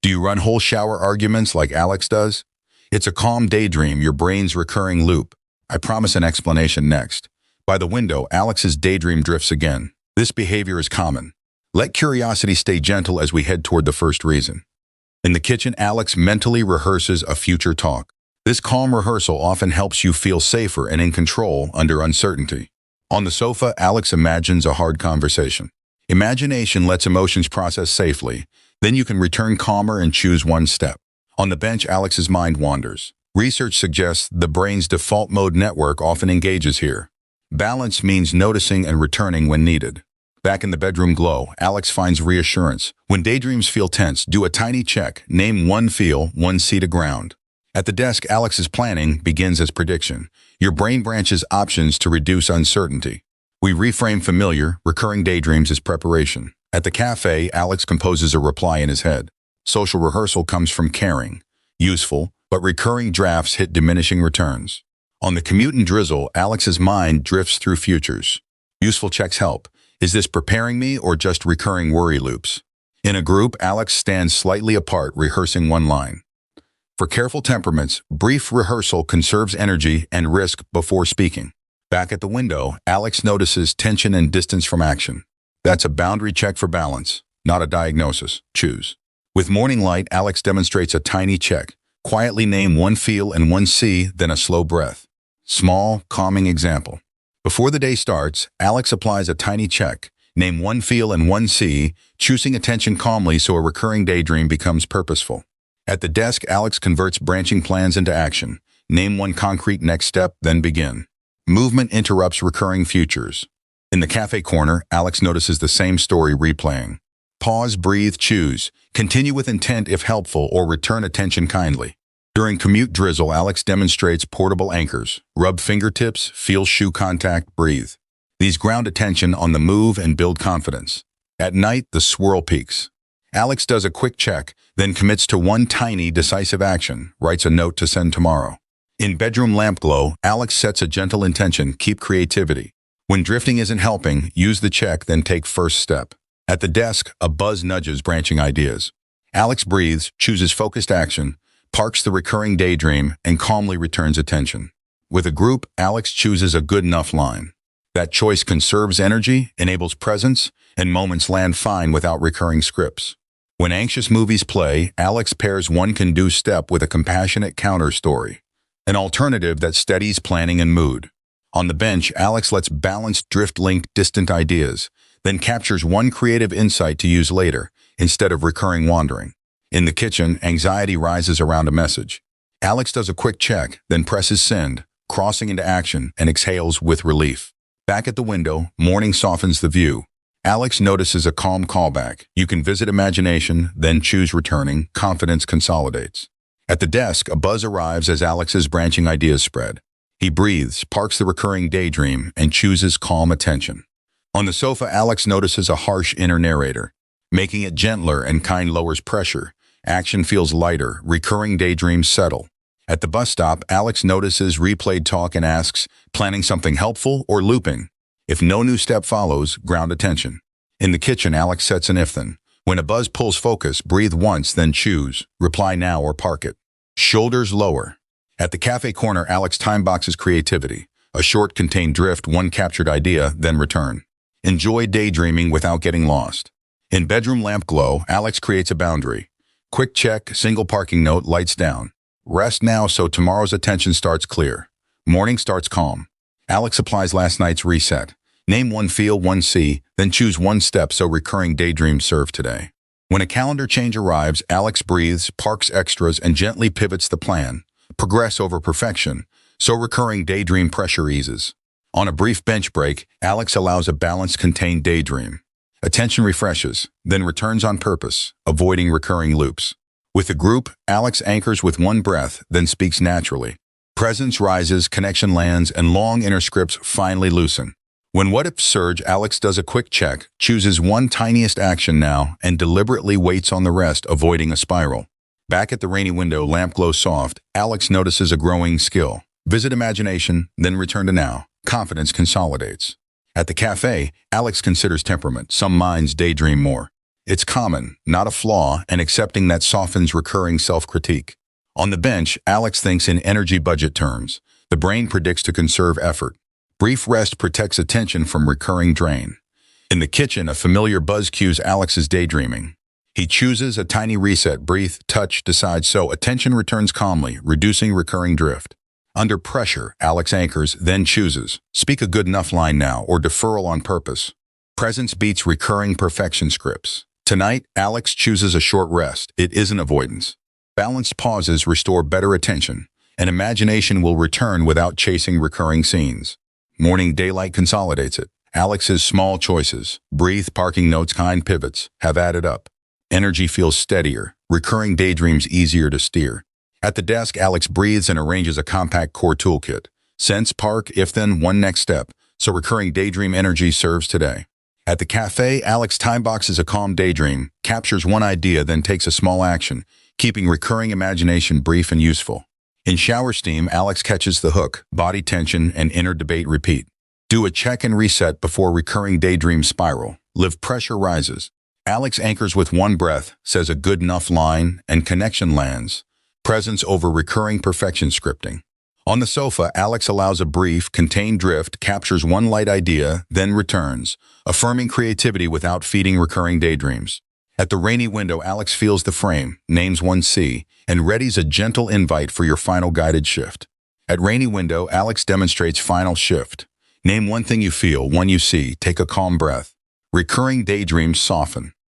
Do you run whole shower arguments like Alex does? It's a calm daydream, your brain's recurring loop. I promise an explanation next. By the window, Alex's daydream drifts again. This behavior is common. Let curiosity stay gentle as we head toward the first reason. In the kitchen, Alex mentally rehearses a future talk. This calm rehearsal often helps you feel safer and in control under uncertainty. On the sofa, Alex imagines a hard conversation. Imagination lets emotions process safely. Then you can return calmer and choose one step. On the bench, Alex's mind wanders. Research suggests the brain's default mode network often engages here. Balance means noticing and returning when needed. Back in the bedroom glow, Alex finds reassurance. When daydreams feel tense, do a tiny check. Name one feel, one see to ground. At the desk, Alex's planning begins as prediction. Your brain branches options to reduce uncertainty. We reframe familiar, recurring daydreams as preparation. At the cafe, Alex composes a reply in his head. Social rehearsal comes from caring. Useful, but recurring drafts hit diminishing returns. On the commute and drizzle, Alex's mind drifts through futures. Useful checks help. Is this preparing me or just recurring worry loops? In a group, Alex stands slightly apart, rehearsing one line. For careful temperaments, brief rehearsal conserves energy and risk before speaking. Back at the window, Alex notices tension and distance from action. That's a boundary check for balance, not a diagnosis. Choose. With morning light, Alex demonstrates a tiny check. Quietly name one feel and one see, then a slow breath. Small, calming example. Before the day starts, Alex applies a tiny check. Name one feel and one see, choosing attention calmly so a recurring daydream becomes purposeful. At the desk, Alex converts branching plans into action. Name one concrete next step, then begin. Movement interrupts recurring futures. In the cafe corner, Alex notices the same story replaying. Pause, breathe, choose. Continue with intent if helpful or return attention kindly. During commute drizzle, Alex demonstrates portable anchors. Rub fingertips, feel shoe contact, breathe. These ground attention on the move and build confidence. At night, the swirl peaks. Alex does a quick check, then commits to one tiny, decisive action, writes a note to send tomorrow. In bedroom lamp glow, Alex sets a gentle intention, keep creativity. When drifting isn't helping, use the check, then take first step. At the desk, a buzz nudges branching ideas. Alex breathes, chooses focused action, parks the recurring daydream, and calmly returns attention. With a group, Alex chooses a good enough line. That choice conserves energy, enables presence, and moments land fine without recurring scripts. When anxious movies play, Alex pairs one can-do step with a compassionate counter story, an alternative that steadies planning and mood. On the bench, Alex lets balance drift-link distant ideas, then captures one creative insight to use later, instead of recurring wandering. In the kitchen, anxiety rises around a message. Alex does a quick check, then presses send, crossing into action, and exhales with relief. Back at the window, morning softens the view. Alex notices a calm callback. You can visit imagination, then choose returning. Confidence consolidates. At the desk, a buzz arrives as Alex's branching ideas spread. He breathes, parks the recurring daydream, and chooses calm attention. On the sofa, Alex notices a harsh inner narrator. Making it gentler and kind lowers pressure. Action feels lighter, recurring daydreams settle. At the bus stop, Alex notices replayed talk and asks, planning something helpful or looping? If no new step follows, ground attention. In the kitchen, Alex sets an if-then. When a buzz pulls focus, breathe once, then choose. Reply now or park it. Shoulders lower. At the cafe corner, Alex time boxes creativity. A short contained drift, one captured idea, then return. Enjoy daydreaming without getting lost. In bedroom lamp glow, Alex creates a boundary. Quick check, single parking note, lights down. Rest now so tomorrow's attention starts clear. Morning starts calm. Alex applies last night's reset. Name one feel, one see, then choose one step so recurring daydreams serve today. When a calendar change arrives, Alex breathes, parks extras, and gently pivots the plan. Progress over perfection, so recurring daydream pressure eases. On a brief bench break, Alex allows a balanced, contained daydream. Attention refreshes, then returns on purpose, avoiding recurring loops. With the group, Alex anchors with one breath, then speaks naturally. Presence rises, connection lands, and long inner scripts finally loosen. When what-ifs surge, Alex does a quick check, chooses one tiniest action now, and deliberately waits on the rest, avoiding a spiral. Back at the rainy window, lamp glow soft, Alex notices a growing skill. Visit imagination, then return to now. Confidence consolidates. At the cafe, Alex considers temperament. Some minds daydream more. It's common, not a flaw, and accepting that softens recurring self-critique. On the bench, Alex thinks in energy budget terms. The brain predicts to conserve effort. Brief rest protects attention from recurring drain. In the kitchen, a familiar buzz cues Alex's daydreaming. He chooses a tiny reset, breathe, touch, decide, so attention returns calmly, reducing recurring drift. Under pressure, Alex anchors, then chooses. Speak a good enough line now, or deferral on purpose. Presence beats recurring perfection scripts. Tonight, Alex chooses a short rest. It isn't avoidance. Balanced pauses restore better attention, and imagination will return without chasing recurring scenes. Morning daylight consolidates it. Alex's small choices, breathe, parking notes, kind pivots, have added up. Energy feels steadier, recurring daydreams easier to steer. At the desk, Alex breathes and arranges a compact core toolkit. Sense, park, if then, one next step, so recurring daydream energy serves today. At the cafe, Alex time boxes a calm daydream, captures one idea, then takes a small action, keeping recurring imagination brief and useful. In shower steam, Alex catches the hook, body tension, and inner debate repeat. Do a check and reset before recurring daydream spiral. Live pressure rises. Alex anchors with one breath, says a good enough line, and connection lands. Presence over recurring perfection scripting. On the sofa, Alex allows a brief, contained drift, captures one light idea, then returns, affirming creativity without feeding recurring daydreams. At the rainy window, Alex feels the frame, names one C, and readies a gentle invite for your final guided shift. At rainy window, Alex demonstrates final shift. Name one thing you feel, one you see, take a calm breath. Recurring daydreams soften.